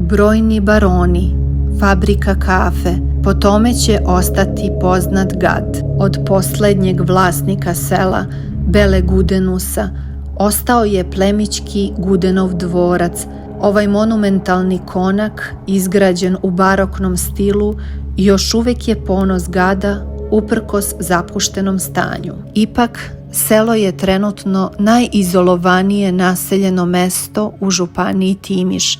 brojni baroni, fabrika kafe, po tome će ostati poznat Gad. Od poslednjeg vlasnika sela, Bele Gudenusa, ostao je plemićki Gudenov dvorac. Ovaj monumentalni konak, izgrađen u baroknom stilu, još uvek je ponos Gada uprkos zapuštenom stanju. Ipak, selo je trenutno najizolovanije naseljeno mesto u županiji Timiš,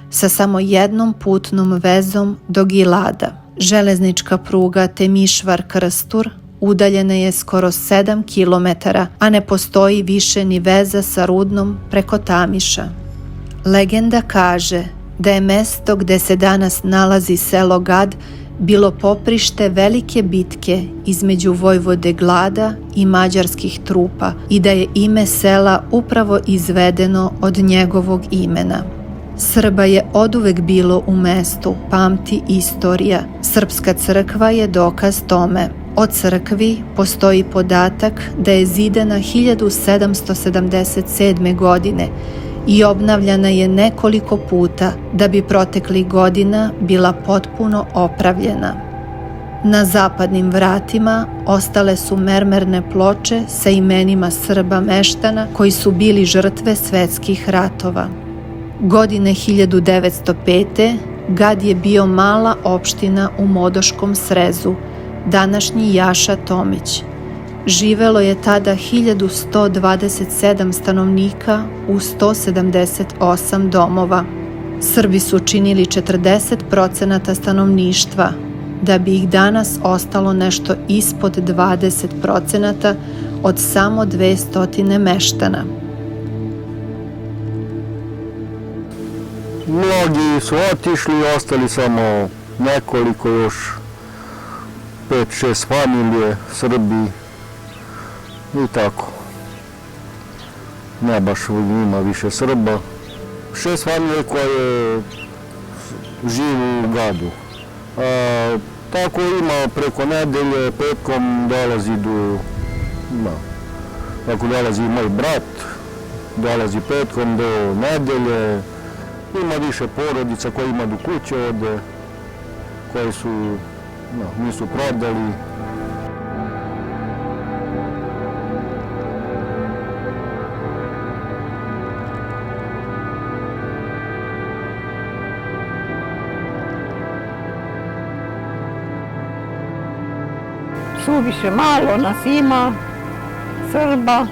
sa samo jednom putnom vezom do Gilada. Železnička pruga Temišvar-Krstur udaljena je skoro 7 kilometara, a ne postoji više ni veza sa Rudnom preko Tamiša. Legenda kaže da je mesto gde se danas nalazi selo Gad bilo poprište velike bitke između vojvode Glada i mađarskih trupa i da je ime sela upravo izvedeno od njegovog imena. Srba je oduvek bilo u mestu, pamti istorija. Srpska crkva je dokaz tome. O crkvi postoji podatak da je zidana 1777. godine i obnavljana je nekoliko puta da bi proteklih godina bila potpuno opravljena. Na zapadnim vratima ostale su mermerne ploče sa imenima Srba meštana koji su bili žrtve svetskih ratova. Godine 1905. Gad je bio mala opština u Modoškom srezu, današnji Jaša Tomić. Živelo je tada 1127 stanovnika u 178 domova. Srbi su činili 40% stanovništva, da bi ih danas ostalo nešto ispod 20% od samo 200 meštana. Mnogi su otišli, ostali samo nekoliko još, 5-6 familije, Srbi i tako. Ne baš ima više Srba. 6 familije koje žive u Gadu. Tako ima preko nedelje, petkom dolazi tako dolazi moj brat, dolazi petkom do nedelje. Ima više porodica koji imaju kuće ovde, koje nisu prodali. Suviše malo nas ima, Srba,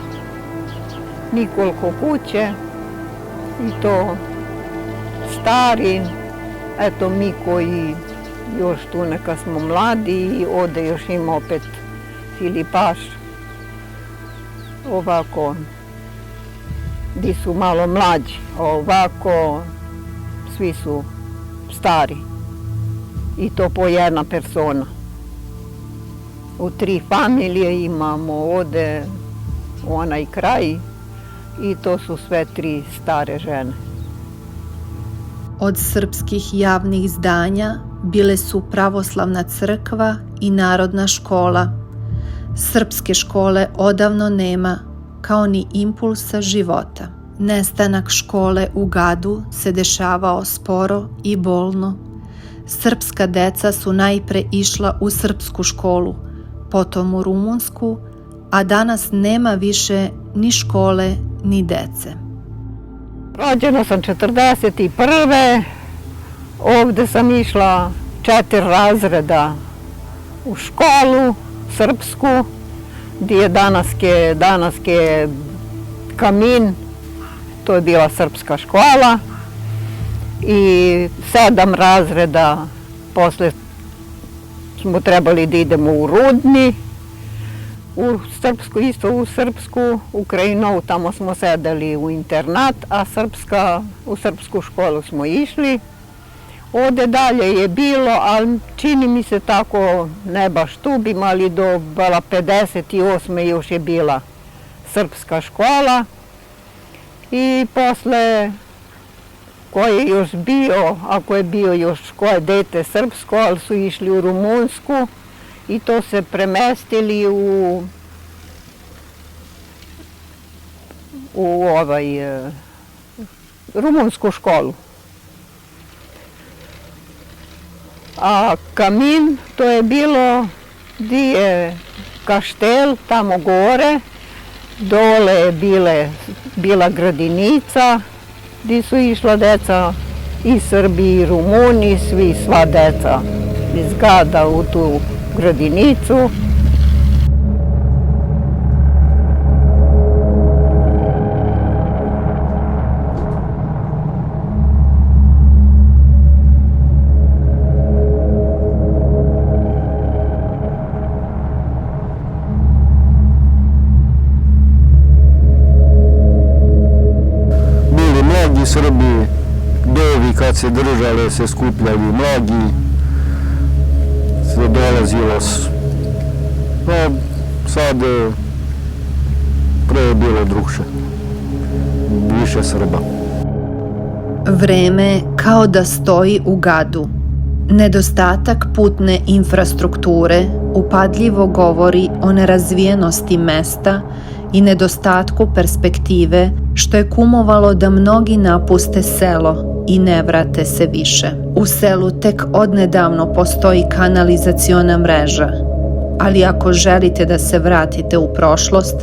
nikoliko kuće i to stari, eto mi koji još tu neka smo mladi i ovde još ima opet Filipaš, ovako, di su malo mlađi, ovako svi su stari i to po jedna persona. U 3 familije imamo ovde onaj kraj i to su sve 3 stare žene. Od srpskih javnih zdanja bile su pravoslavna crkva i narodna škola. Srpske škole odavno nema, kao ni impulsa života. Nestanak škole u Gadu se dešavao sporo i bolno. Srpska deca su najpre išla u srpsku školu, potom u rumunsku, a danas nema više ni škole ni dece. Rođena sam 1941. Ovde sam išla 4 razreda u školu srpsku, gdje je danaske Kamin, to je bila srpska škola, i 7 razreda posle smo trebali da idemo u Rudni, u srpsku Ukrajinu, tamo smo sedeli u internat, a u srpsku školu smo išli. Ovde dalje je bilo, ali čini mi se tako, ne baš tu bi imali, do 58. još je bila srpska škola i posle ko je još bio, ako je bio još koje dete srpsko, ali su išli u rumunsku i to se premestili u rumunsku školu. A Kamin, to je bilo di je kaštel, tamo gore, dole je bila gradinica, di su išla deca i Srbi i Rumuni, sva deca iz Gada u tu gradinicu. Srbi, dovi kad se držale, se skupljali mnogi, se dolazilo, no sad pre je bilo drugše, više Srba. Vreme kao da stoji u gadu. Nedostatak putne infrastrukture upadljivo govori o nerazvijenosti mesta i nedostatku perspektive, što je kumovalo da mnogi napuste selo i ne vrate se više. U selu tek odnedavno postoji kanalizaciona mreža, ali ako želite da se vratite u prošlost,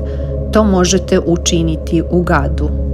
to možete učiniti u Gadu.